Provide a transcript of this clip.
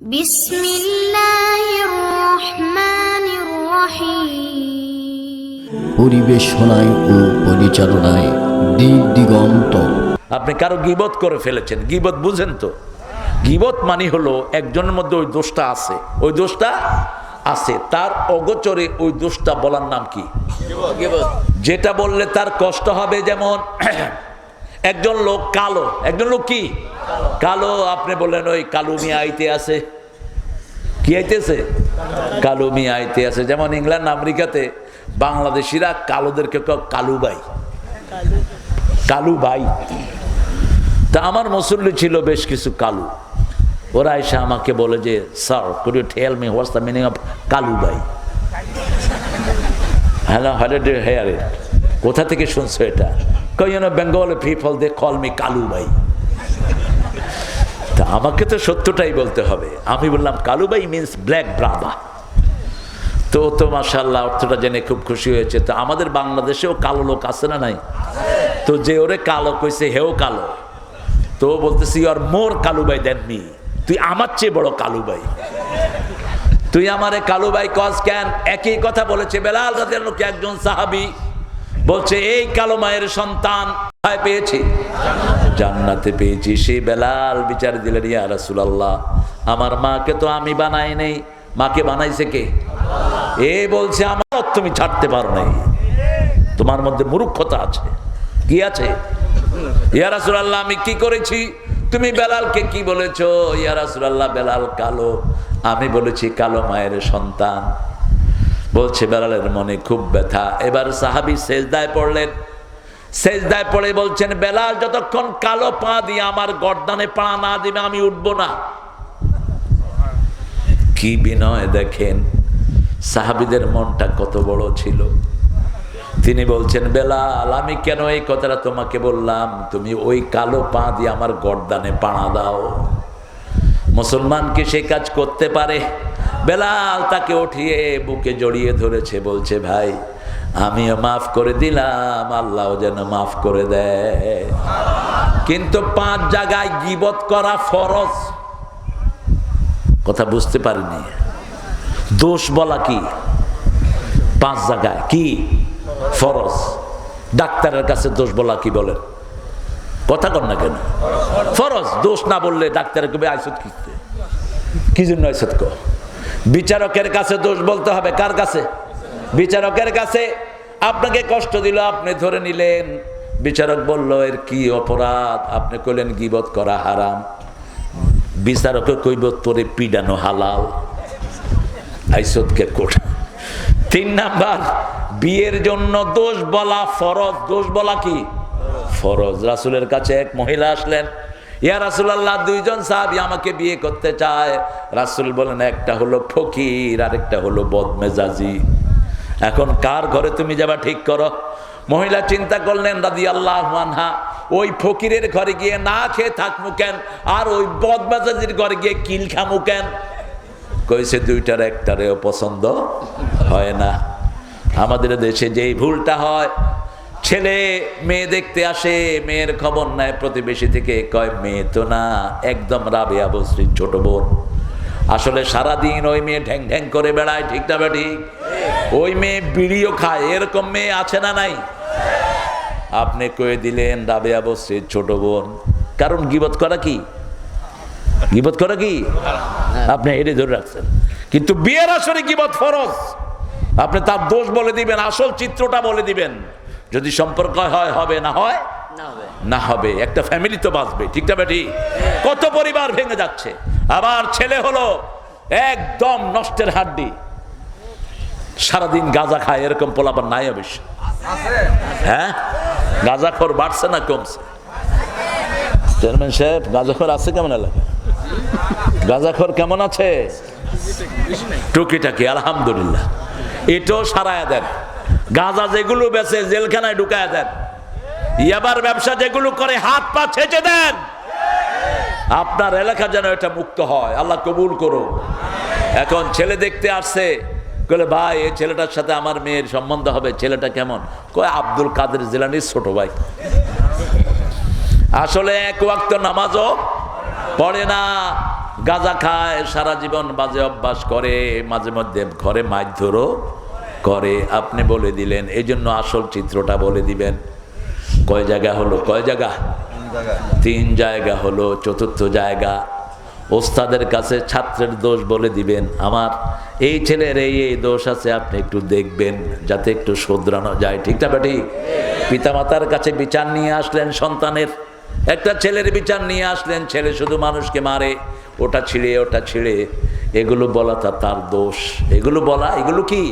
বিসমিল্লাহির রহমানির রহিম। পরিবেশনায় ও পরিচালনায় দিক দিগন্ত। আপনি কারো গীবত করে ফেলেছেন, গীবত বুঝেন তো? গীবত মানে হলো একজনের মধ্যে ওই দোষটা আছে, ওই দোষটা আছে, তার অগোচরে ওই দোষটা বলার নাম কি? যেটা বললে তার কষ্ট হবে। যেমন একজন লোক কালো, একজন লোক কি কালো, আপনি বললেন ওই কালু মিয়া আইতে আছে। কি আইতেছে? কালু মিয়া আইতে আছে। যেমন ইংল্যান্ড আমেরিকাতে বাংলাদেশিরা কালোদেরকে কালু ভাই, কালু ভাই। তা আমার মুসল্লি ছিল বেশ কিছু কালু, ওরা এসে আমাকে বলে যে sir could you tell me what's the meaning of Kalu bhai? Hello, how did you hear it? কোথা থেকে শুনছো এটা? কই you know Bengali people they call me Kalu bhai. তা আমাকে তো সত্যটাই বলতে হবে। আমি বললাম কালু ভাই মিন্স ব্ল্যাক ব্রাদার। তো মাশাআল্লাহ অর্থটা জেনে খুব খুশি হয়েছে। তো আমাদের বাংলাদেশেও কালো লোক আছে না নাই? তো যে ওরে কালো কইছে হেও কালো, তো বলতেছি ইউ আর মোর কালু ভাই দেন মি, তুই আমার চেয়ে বড় কালু ভাই, তুই আমারে কালু ভাই কস কেন? একই কথা বলেছে বেলাল রাদিয়াল্লাহু আনহু। একজন সাহাবী বলছে এই কালো মায়ের সন্তান কোথায় পেয়েছি? জান্নাতে পেয়েছি। সেই বেলাল বিচার দিলেন ইয়া রাসূলুল্লাহ, আমার মাকে তো আমি বানাই নাই, মাকে বানাইছে কে? এ বলছে আমার তুমি ছাড়তে পারো নাই, তোমার মধ্যে মূর্খতা আছে। কি আছে? ইয়া রাসূলুল্লাহ আমি কি করেছি? তুমি বেলালকে কি বলেছো? ইয়া রাসূলুল্লাহ বেলাল কালো, আমি বলেছি কালো মায়ের সন্তান। বলছে বেলালের মনে খুব ব্যথা। এবার সাহাবী সেজদায় পড়লেন, সেজদায় পড়ে বলছেন বেলাল যতক্ষণ কালো পা দিয়ে আমার গর্দানে পা না দিবে আমি উঠবো না। কি বিনয় দেখেন, সাহাবীদের মনটা কত বড় ছিল। তিনি বলছেন বেলাল আমি কেন এই কথাটা তোমাকে বললাম, তুমি ওই কালো পা দিয়ে আমার গর্দানে পাড়া দাও। মুসলমান কি সে কাজ করতে পারে? বেলাল তাকে উঠিয়ে বুকে জড়িয়ে ধরেছে, বলছে ভাই আমিও মাফ করে দিলাম, আল্লাহও যেন মাফ করে দেয়। কিন্তু 5 জায়গায় গীবত করা ফরজ। কথা বুঝতে পারিনি? দোষ বলা কি 5 জায়গায় কি ফরজ। ডাক্তারের কাছে দোষ বলা কি বলেন? কথা কর না কেন? ফরজ। দোষ না বললে ডাক্তারের কবে আইসত কিনতে, কি জন্য আইসত কর? বিচারকের কাছে দোষ বলতে হবে। কার কাছে? বিচারকের কাছে। আপনাকে কষ্ট দিল, আপনি ধরে নিলেন, বিচারক বলল এর কি অপরাধ, আপনি কইলেন গীবত করা হারাম, বিচারকে কইব তোরে পিডানো হালাল, আইসত কে কোট। 3 নাম্বার, বিয়ের জন্য দোষ বলা ফরজ। দোষ বলা কি ফরজ। রাসূলের কাছে এক মহিলা আসলেন, ইয়া রাসূলুল্লাহ 2 জন সাহাবী আমাকে বিয়ে করতে চায়। রাসূল বলেন একটা হলো ফকির আর একটা হলো বদমেজাজি, এখন কার ঘরে তুমি যাবা ঠিক করো। মহিলা চিন্তা করলেন রাদিয়াল্লাহু আনহা, ওই ফকিরের ঘরে গিয়ে না খেয়ে থাকমু কেন, আর ওই বদমেজাজির ঘরে গিয়ে কিল খামু কেন? কইছে দুইটার একটারেও পছন্দ হয় না। আমাদের দেশে যেই ভুলটা হয়, ছেলে মেয়ে দেখতে আসে, মেয়ের খবর নেয় প্রতিবেশী থেকে, কয় মেয়ে তো না, একদম রাবেয়া বসরির ছোট বোন। আসলে সারাদিন ওই মেয়ে ঢ্যাং ঢ্যাং করে বেড়ায়, ঠিক না ঠিক? ওই মেয়ে বিড়িও খায়, এরকম মেয়ে আছে না নাই? আপনি কয়ে দিলেন রাবেয়া বসরির ছোট বোন, কারণ গীবত করা কি? গীবত করা কি? আপনি হেরে ধরে রাখছেন। কিন্তু বিয়ের আসরে গীবত ফরজ। আপনি তার দোষ বলে দিবেন, আসল চিত্রটা বলে দিবেন। যদি সম্পর্ক হয় হবে, না হয় না হবে। একটা ফ্যামিলি তো বাঁচবে, ঠিক না বেটি? কত পরিবার ভেঙে যাচ্ছে। আবার ছেলে হলো একদম নষ্টের হাড্ডি, সারাদিন গাঁজা খায়, এরকম পোলাপান নাই অবশ্য? হ্যাঁ, গাঁজাখোর বাড়ছে না কমছে? চেয়ারম্যান সাহেব গাঁজাখোর আছে কেমন এলাকা? গাঁজাখোর কেমন আছে? টুকিটাকি আলহামদুলিল্লাহ। এটাও সারায় দেন। গাঁজা যেগুলো বেচে জেলখানায় ঢুকায় দেন। ইয়াবার ব্যবসা যেগুলো করে হাত পা ছেঁচে দেন। আপনার এলাকা যেন এটা মুক্ত হয়, আল্লাহ কবুল করুন। এখন ছেলে দেখতে আসছে, বলে ভাই এই ছেলেটার সাথে আমার মেয়ের সম্বন্ধ হবে। ছেলেটা কেমন? কয় আব্দুল কাদের জিলানীর ছোট ভাই। আসলে 1 ওয়াক্ত নামাজও পড়ে না, গাঁজা খায়, সারা জীবন বাজে অভ্যাস করে, মাঝে মধ্যে ঘরে মারধরও করে। আপনি বলে দিলেন, এই জন্য আসল চিত্রটা বলে দিবেন। কয় জায়গা হলো? কয় জায়গা? 3 জায়গা হলো। চতুর্থ জায়গা, ওস্তাদের কাছে ছাত্রের দোষ বলে দিবেন, আমার এই ছেলের এই এই দোষ আছে, আপনি একটু দেখবেন যাতে একটু শোধরানো যায়। ঠিক না বেটি? পিতামাতার কাছে বিচার নিয়ে আসলেন সন্তানের, একটা ছেলের বিচার নিয়ে আসলেন, ছেলে শুধু মানুষকে মারে, ওটা ছিঁড়ে ওটা ছিঁড়ে, এগুলো বলা তার দোষ, এগুলো বলা, এগুলো কি?